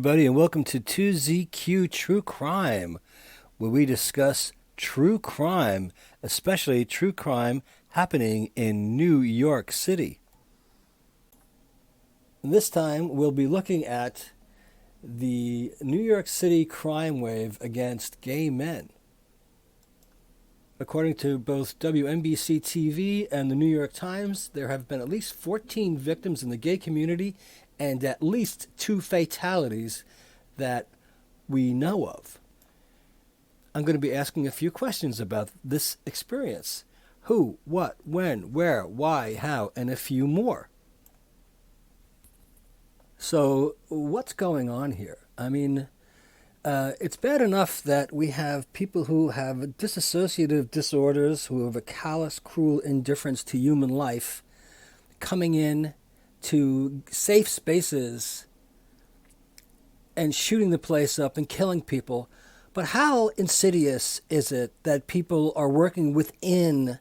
everybody, and welcome to 2ZQ True Crime, where we discuss true crime, especially true crime happening in New York City. And this time, we'll be looking at the New York City crime wave against gay men. According to both WNBC TV and the New York Times, there have been at least 14 victims in the gay community and at least 2 fatalities that we know of. I'm going to be asking a few questions about this experience. Who, what, when, where, why, how, and a few more. So, what's going on here? I mean, it's bad enough that we have people who have dissociative disorders, who have a callous, cruel indifference to human life, coming in to safe spaces and shooting the place up and killing people. But how insidious is it that people are working within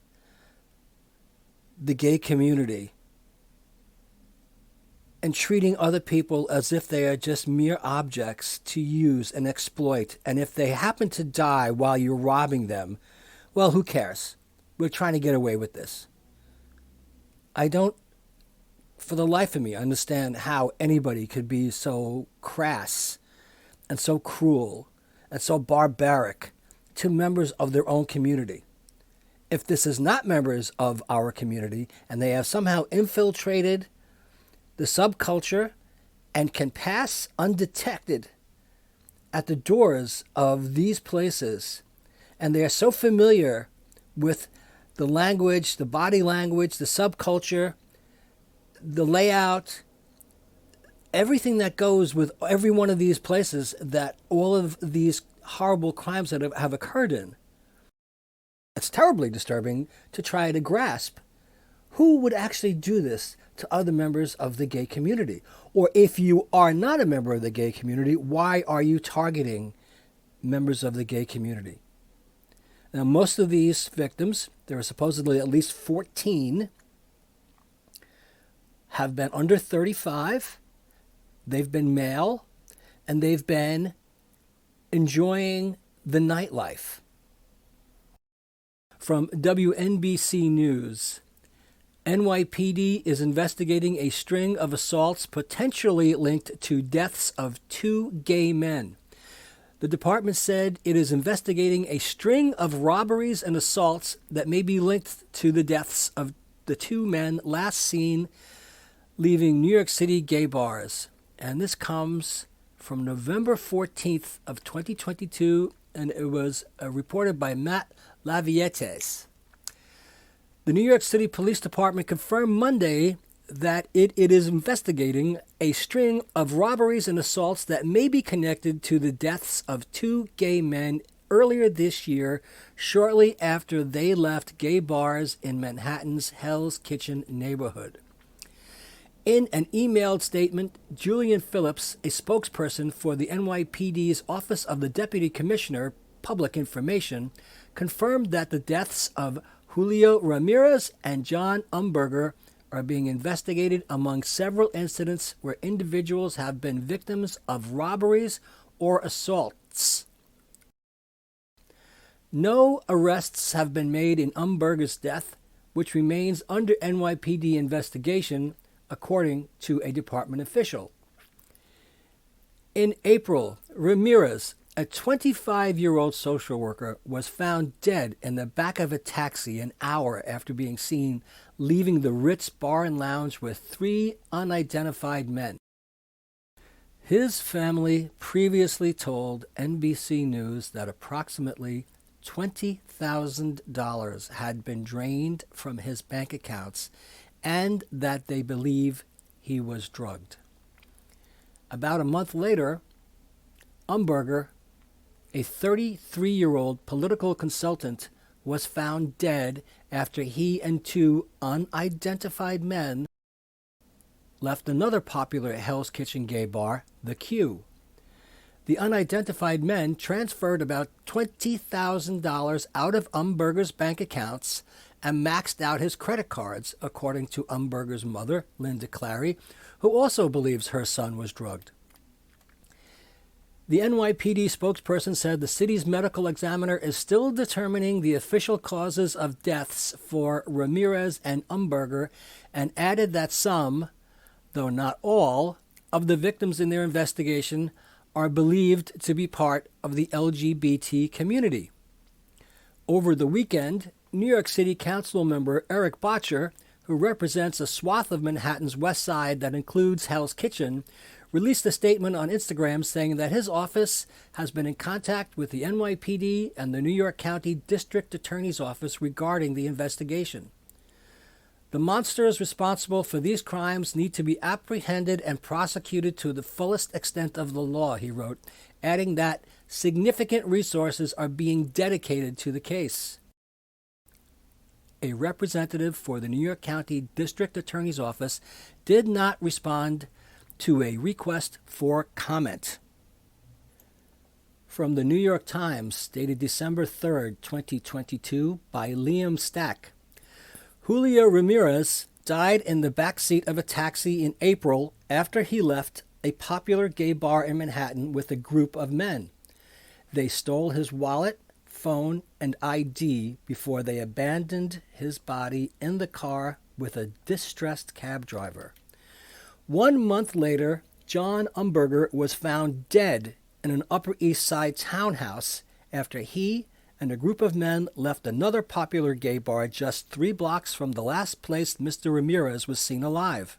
the gay community and treating other people as if they are just mere objects to use and exploit? And if they happen to die while you're robbing them, well, who cares? We're trying to get away with this. I don't, for the life of me, understand how anybody could be so crass and so cruel and so barbaric to members of their own community. If this is not members of our community and they have somehow infiltrated the subculture and can pass undetected at the doors of these places, and they are so familiar with the language, the body language, the subculture, the layout, everything that goes with every one of these places that all of these horrible crimes that have occurred in. It's terribly disturbing to try to grasp who would actually do this to other members of the gay community. Or if you are not a member of the gay community, why are you targeting members of the gay community? Now, most of these victims, there are supposedly at least 14, have been under 35, they've been male, and they've been enjoying the nightlife. From WNBC News, NYPD is investigating a string of assaults potentially linked to deaths of 2 gay men. The department said it is investigating a string of robberies and assaults that may be linked to the deaths of the 2 men last seen leaving New York City gay bars. And this comes from November 14th of 2022, and it was reported by Matt Lavietes. The New York City Police Department confirmed Monday that it is investigating a string of robberies and assaults that may be connected to the deaths of 2 gay men earlier this year, shortly after they left gay bars in Manhattan's Hell's Kitchen neighborhood. In an emailed statement, Julian Phillips, a spokesperson for the NYPD's Office of the Deputy Commissioner, Public Information, confirmed that the deaths of Julio Ramirez and John Umberger are being investigated among several incidents where individuals have been victims of robberies or assaults. No arrests have been made in Umberger's death, which remains under NYPD investigation, according to a department official. In April, Ramirez, a 25-year-old social worker, was found dead in the back of a taxi an hour after being seen leaving the Ritz Bar and Lounge with 3 unidentified men. His family previously told NBC News that approximately $20,000 had been drained from his bank accounts and that they believe he was drugged. About a month later, Umberger, a 33-year-old political consultant, was found dead after he and 2 unidentified men left another popular Hell's Kitchen gay bar, The Q. The unidentified men transferred about $20,000 out of Umberger's bank accounts and maxed out his credit cards, according to Umberger's mother, Linda Clary, who also believes her son was drugged. The NYPD spokesperson said the city's medical examiner is still determining the official causes of deaths for Ramirez and Umberger, and added that some, though not all, of the victims in their investigation are believed to be part of the LGBT community. Over the weekend, New York City Council member Eric Botcher, who represents a swath of Manhattan's West Side that includes Hell's Kitchen, released a statement on Instagram saying that his office has been in contact with the NYPD and the New York County District Attorney's Office regarding the investigation. The monsters responsible for these crimes need to be apprehended and prosecuted to the fullest extent of the law, he wrote, adding that significant resources are being dedicated to the case. A representative for the New York County District Attorney's Office did not respond to a request for comment. From the New York Times, dated December 3rd, 2022, by Liam Stack. Julio Ramirez died in the backseat of a taxi in April after he left a popular gay bar in Manhattan with a group of men. They stole his wallet, phone, and ID before they abandoned his body in the car with a distressed cab driver. 1 month later, John Umberger was found dead in an Upper East Side townhouse after he and a group of men left another popular gay bar just 3 blocks from the last place Mr. Ramirez was seen alive.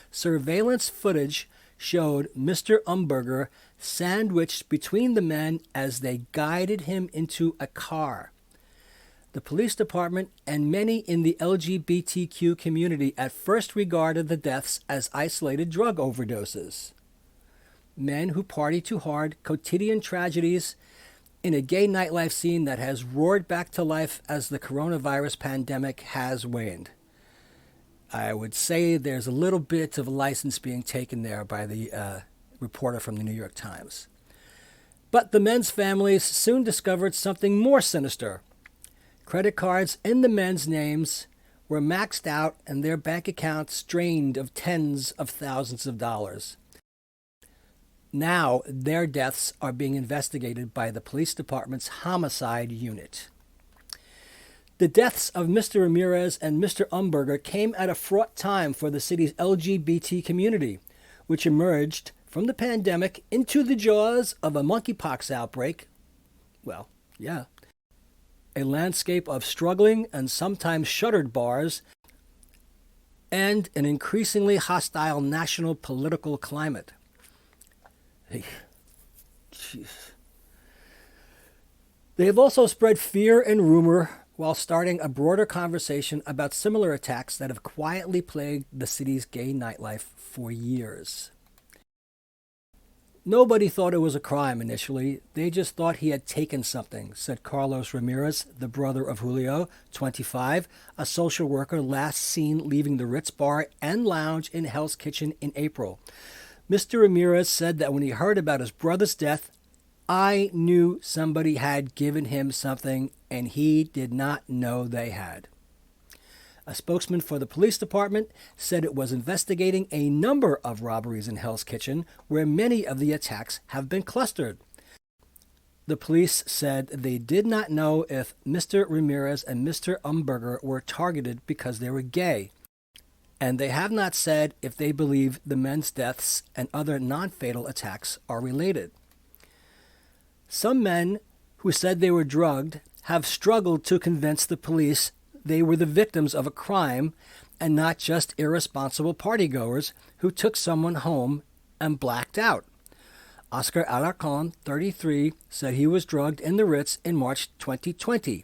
Surveillance footage showed Mr. Umberger sandwiched between the men as they guided him into a car. The police department and many in the LGBTQ community at first regarded the deaths as isolated drug overdoses. Men who party too hard, quotidian tragedies in a gay nightlife scene that has roared back to life as the coronavirus pandemic has waned. I would say there's a little bit of a license being taken there by the reporter from the New York Times. But the men's families soon discovered something more sinister. Credit cards in the men's names were maxed out and their bank accounts drained of tens of thousands of dollars. Now their deaths are being investigated by the police department's homicide unit. The deaths of Mr. Ramirez and Mr. Umberger came at a fraught time for the city's LGBT community, which emerged from the pandemic into the jaws of a monkeypox outbreak. Well, yeah. A landscape of struggling and sometimes shuttered bars, and an increasingly hostile national political climate. Jeez. They have also spread fear and rumor while starting a broader conversation about similar attacks that have quietly plagued the city's gay nightlife for years. Nobody thought it was a crime initially. They just thought he had taken something, said Carlos Ramirez, the brother of Julio, 25, a social worker last seen leaving the Ritz Bar and Lounge in Hell's Kitchen in April. Mr. Ramirez said that when he heard about his brother's death, I knew somebody had given him something and he did not know they had. A spokesman for the police department said it was investigating a number of robberies in Hell's Kitchen where many of the attacks have been clustered. The police said they did not know if Mr. Ramirez and Mr. Umberger were targeted because they were gay, and they have not said if they believe the men's deaths and other non-fatal attacks are related. Some men who said they were drugged have struggled to convince the police they were the victims of a crime and not just irresponsible partygoers who took someone home and blacked out. Oscar Alarcon, 33, said he was drugged in the Ritz in March 2020.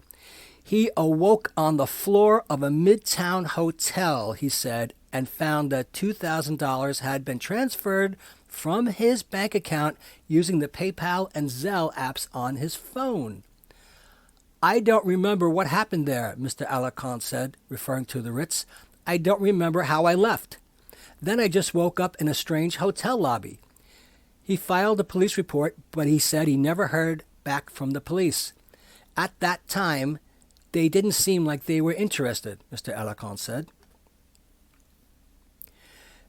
He awoke on the floor of a Midtown hotel, he said, and found that $2,000 had been transferred from his bank account using the PayPal and Zelle apps on his phone. I don't remember what happened there, Mr. Alarcon said, referring to the Ritz. I don't remember how I left. Then I just woke up in a strange hotel lobby. He filed a police report, but he said he never heard back from the police. At that time, they didn't seem like they were interested, Mr. Alarcon said.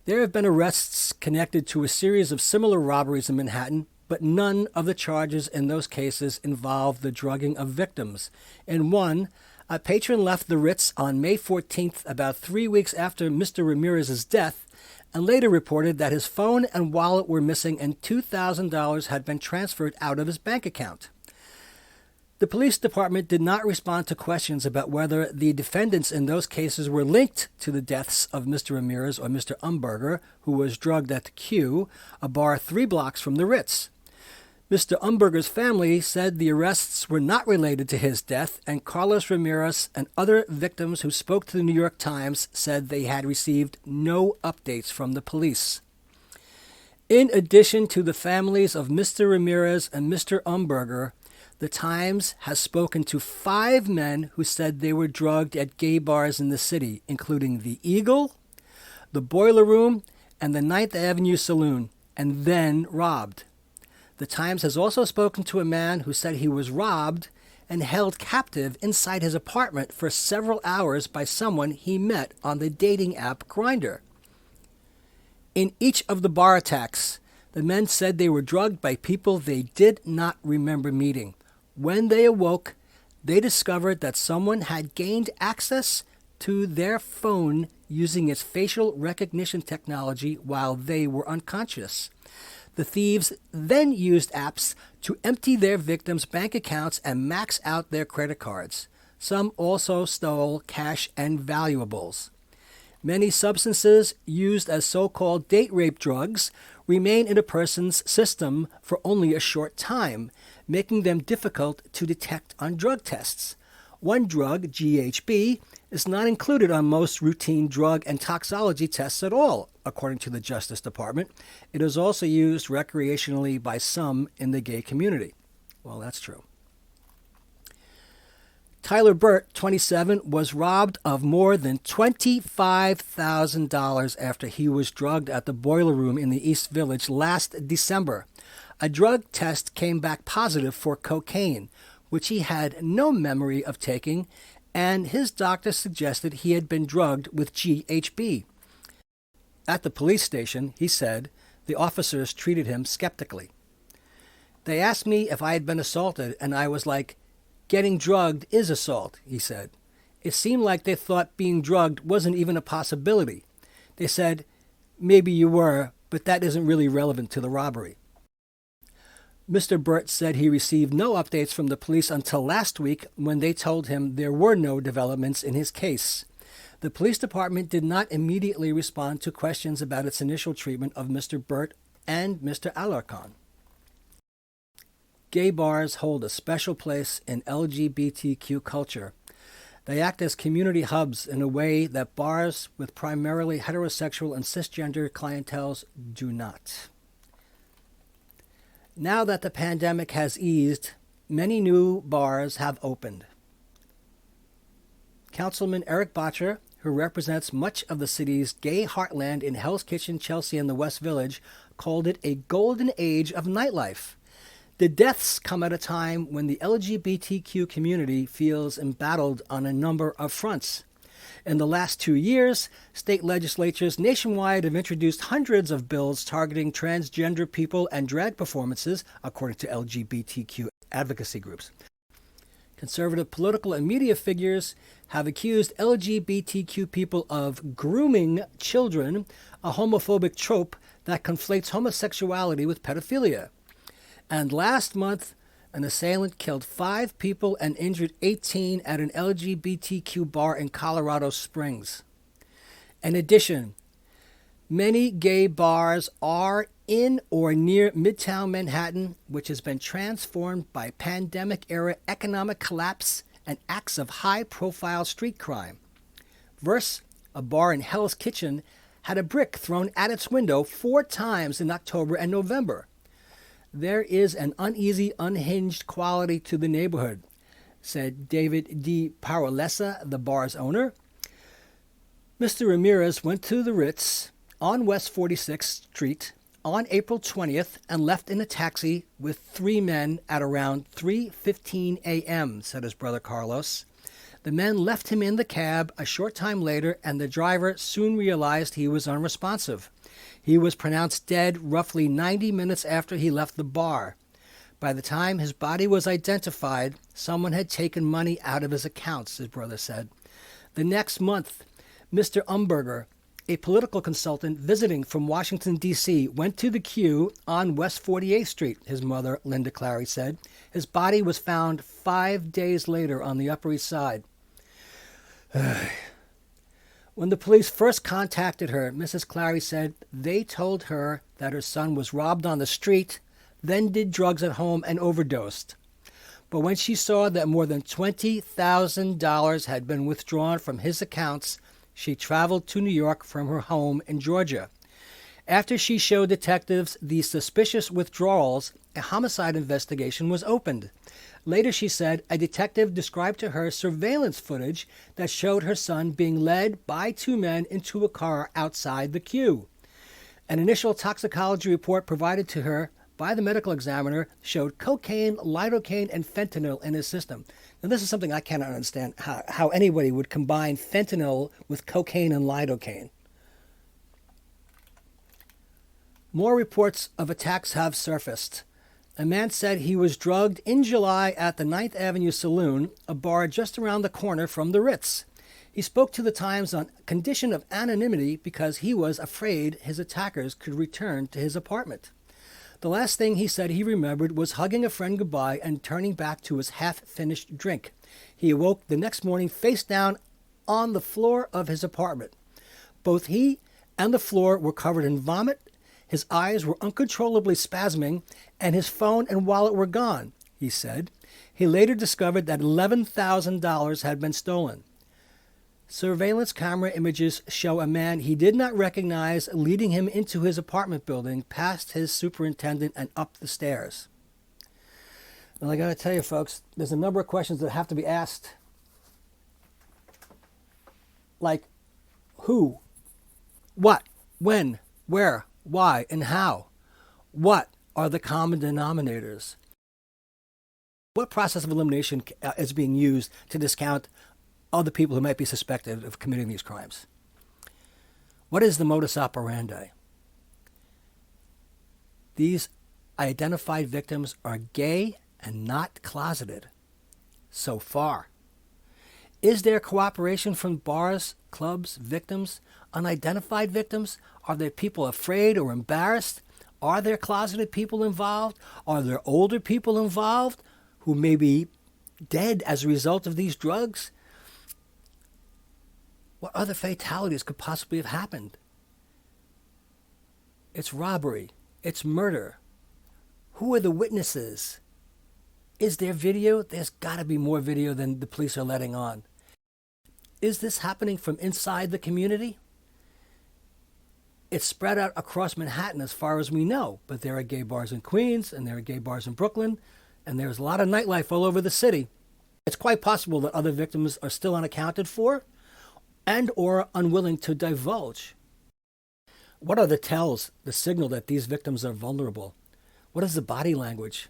There have been arrests connected to a series of similar robberies in Manhattan, but none of the charges in those cases involved the drugging of victims. In one, a patron left the Ritz on May 14th, about 3 weeks after Mr. Ramirez's death, and later reported that his phone and wallet were missing and $2,000 had been transferred out of his bank account. The police department did not respond to questions about whether the defendants in those cases were linked to the deaths of Mr. Ramirez or Mr. Umberger, who was drugged at the Q, a bar 3 blocks from the Ritz. Mr. Umberger's family said the arrests were not related to his death, and Carlos Ramirez and other victims who spoke to the New York Times said they had received no updates from the police. In addition to the families of Mr. Ramirez and Mr. Umberger, the Times has spoken to 5 men who said they were drugged at gay bars in the city, including the Eagle, the Boiler Room, and the 9th Avenue Saloon, and then robbed. The Times has also spoken to a man who said he was robbed and held captive inside his apartment for several hours by someone he met on the dating app Grindr. In each of the bar attacks, the men said they were drugged by people they did not remember meeting. When they awoke, they discovered that someone had gained access to their phone using its facial recognition technology while they were unconscious. The thieves then used apps to empty their victims' bank accounts and max out their credit cards. Some also stole cash and valuables. Many substances used as so-called date rape drugs remain in a person's system for only a short time, making them difficult to detect on drug tests. One drug, GHB, is not included on most routine drug and toxicology tests at all, according to the Justice Department. It is also used recreationally by some in the gay community. Well, that's true. Tyler Burt, 27, was robbed of more than $25,000 after he was drugged at the Boiler Room in the East Village last December. A drug test came back positive for cocaine, which he had no memory of taking, and his doctor suggested he had been drugged with GHB. At the police station, he said, the officers treated him skeptically. They asked me if I had been assaulted, and I was like, getting drugged is assault, he said. It seemed like they thought being drugged wasn't even a possibility. They said, maybe you were, but that isn't really relevant to the robbery. Mr. Burt said he received no updates from the police until last week when they told him there were no developments in his case. The police department did not immediately respond to questions about its initial treatment of Mr. Burt and Mr. Alarcon. Gay bars hold a special place in LGBTQ culture. They act as community hubs in a way that bars with primarily heterosexual and cisgender clienteles do not. Now that the pandemic has eased, many new bars have opened. Councilman Eric Botcher, who represents much of the city's gay heartland in Hell's Kitchen, Chelsea, and the West Village, called it a golden age of nightlife. The deaths come at a time when the LGBTQ community feels embattled on a number of fronts. In the last 2 years, state legislatures nationwide have introduced hundreds of bills targeting transgender people and drag performances, according to LGBTQ advocacy groups. Conservative political and media figures have accused LGBTQ people of grooming children, a homophobic trope that conflates homosexuality with pedophilia. And last month, an assailant killed 5 people and injured 18 at an LGBTQ bar in Colorado Springs. In addition, many gay bars are in or near Midtown Manhattan, which has been transformed by pandemic-era economic collapse and acts of high-profile street crime. Verse, a bar in Hell's Kitchen, had a brick thrown at its window 4 times in October and November. There is an uneasy, unhinged quality to the neighborhood, said David D. Parolesa, the bar's owner. Mr. Ramirez went to the Ritz on West 46th Street on April 20th and left in a taxi with 3 men at around 3:15 a.m., said his brother Carlos. The men left him in the cab a short time later, and the driver soon realized he was unresponsive. He was pronounced dead roughly 90 minutes after he left the bar. By the time his body was identified, someone had taken money out of his accounts, his brother said. The next month, Mr. Umberger, a political consultant visiting from Washington, D.C., went to the Q on West 48th Street, his mother, Linda Clary, said. His body was found 5 days later on the Upper East Side. When the police first contacted her, Mrs. Clary said they told her that her son was robbed on the street, then did drugs at home and overdosed. But when she saw that more than $20,000 had been withdrawn from his accounts, she traveled to New York from her home in Georgia. After she showed detectives the suspicious withdrawals, a homicide investigation was opened. Later, she said, a detective described to her surveillance footage that showed her son being led by two men into a car outside the Q. An initial toxicology report provided to her by the medical examiner showed cocaine, lidocaine, and fentanyl in his system. Now, this is something I cannot understand, how anybody would combine fentanyl with cocaine and lidocaine. More reports of attacks have surfaced. A man said he was drugged in July at the 9th Avenue Saloon, a bar just around the corner from the Ritz. He spoke to the Times on condition of anonymity because he was afraid his attackers could return to his apartment. The last thing he said he remembered was hugging a friend goodbye and turning back to his half-finished drink. He awoke the next morning face down on the floor of his apartment. Both he and the floor were covered in vomit. His eyes were uncontrollably spasming, and his phone and wallet were gone, he said. He later discovered that $11,000 had been stolen. Surveillance camera images show a man he did not recognize leading him into his apartment building, past his superintendent, and up the stairs. And I got to tell you, folks, there's a number of questions that have to be asked. Like, who, what, when, where, why, and how? What are the common denominators? What process of elimination is being used to discount other people who might be suspected of committing these crimes? What is the modus operandi? These identified victims are gay and not closeted. So far. Is there cooperation from bars, clubs, victims, unidentified victims? Are there people afraid or embarrassed? Are there closeted people involved? Are there older people involved who may be dead as a result of these drugs? What other fatalities could possibly have happened? It's robbery. It's murder. Who are the witnesses? Is there video? There's got to be more video than the police are letting on. Is this happening from inside the community? It's spread out across Manhattan as far as we know, but there are gay bars in Queens, and there are gay bars in Brooklyn, and there's a lot of nightlife all over the city. It's quite possible that other victims are still unaccounted for and or unwilling to divulge. What are the tells, the signal that these victims are vulnerable? What is the body language?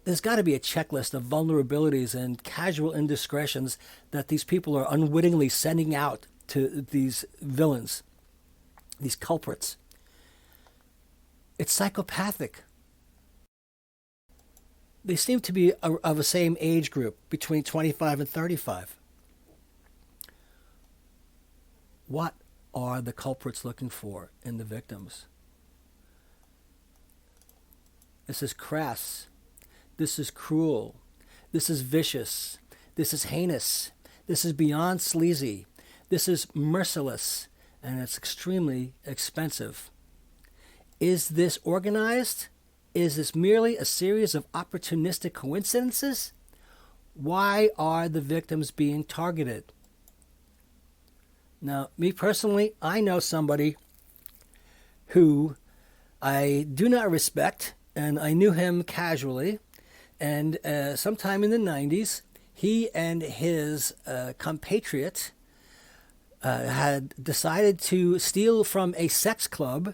There's got to be a checklist of vulnerabilities and casual indiscretions that these people are unwittingly sending out to these villains, these culprits. It's psychopathic. They seem to be of the same age group, between 25 and 35. What are the culprits looking for in the victims? This is crass. This is cruel. This is vicious. This is heinous. This is beyond sleazy. This is merciless. And it's extremely expensive. Is this organized? Is this merely a series of opportunistic coincidences? Why are the victims being targeted? Now, me personally, I know somebody who I do not respect, and I knew him casually. And sometime in the 90s, he and his compatriot had decided to steal from a sex club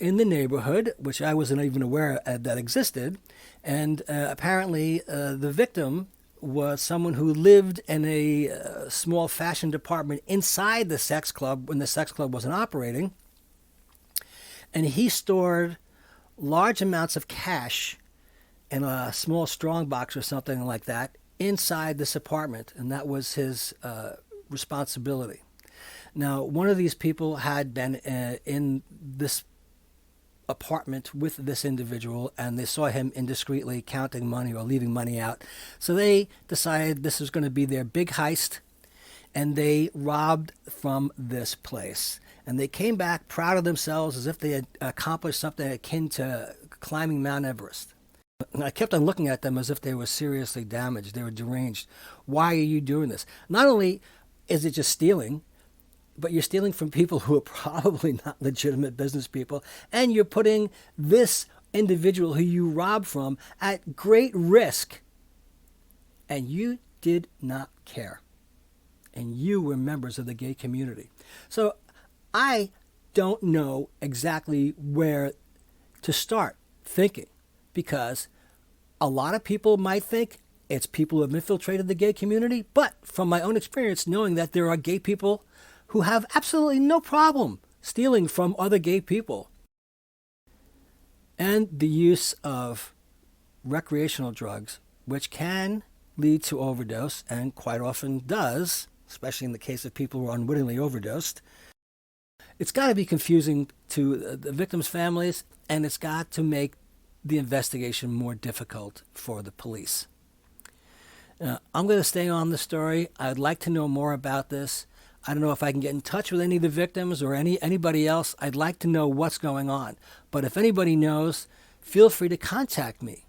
in the neighborhood, which I wasn't even aware that existed. And apparently the victim was someone who lived in a small fashion department inside the sex club when the sex club wasn't operating. And he stored large amounts of cash in a small strongbox or something like that inside this apartment, and that was his responsibility. Now, one of these people had been in this apartment with this individual, and they saw him indiscreetly counting money or leaving money out. So they decided this was going to be their big heist, and they robbed from this place. And they came back proud of themselves as if they had accomplished something akin to climbing Mount Everest. And I kept on looking at them as if they were seriously damaged. They were deranged. Why are you doing this? Not only is it just stealing, but you're stealing from people who are probably not legitimate business people, and you're putting this individual who you robbed from at great risk. And you did not care. And you were members of the gay community. So I don't know exactly where to start thinking, because a lot of people might think it's people who have infiltrated the gay community, but from my own experience, knowing that there are gay people who have absolutely no problem stealing from other gay people. And the use of recreational drugs, which can lead to overdose, and quite often does, especially in the case of people who are unwittingly overdosed. It's got to be confusing to the victims' families, and it's got to make the investigation more difficult for the police. I'm going to stay on the story. I'd like to know more about this. I don't know if I can get in touch with any of the victims or anybody else. I'd like to know what's going on. But if anybody knows, feel free to contact me.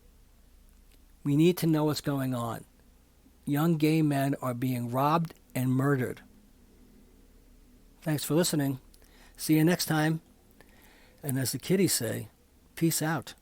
We need to know what's going on. Young gay men are being robbed and murdered. Thanks for listening. See you next time. And as the kiddies say, peace out.